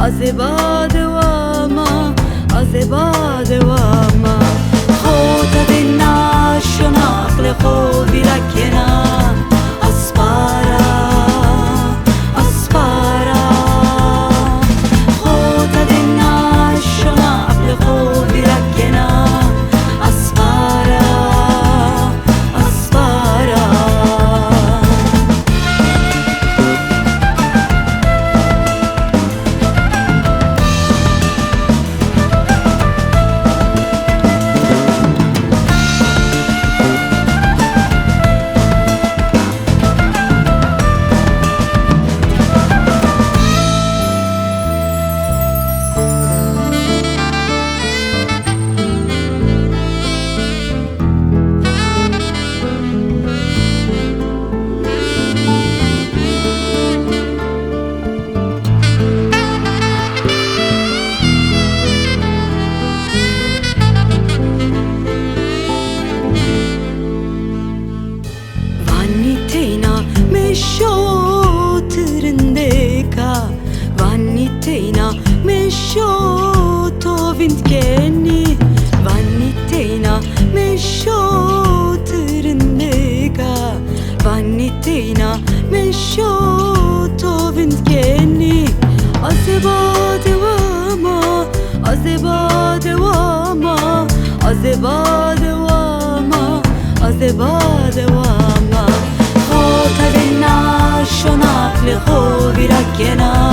از بعد وما از بعد وما خودت نشنا عقل خوبی رکنه اسپارا اسپارا خودت نشنا عقل خوبی رکنه اسپارا اسپارا Vaniteina mesho tovindkeni Vaniteina mesho trindega Vaniteina mesho tovindkeni Azebade wama Azebade wama Azebade wama Azebade wama Khotadina shonaq li khobi rakena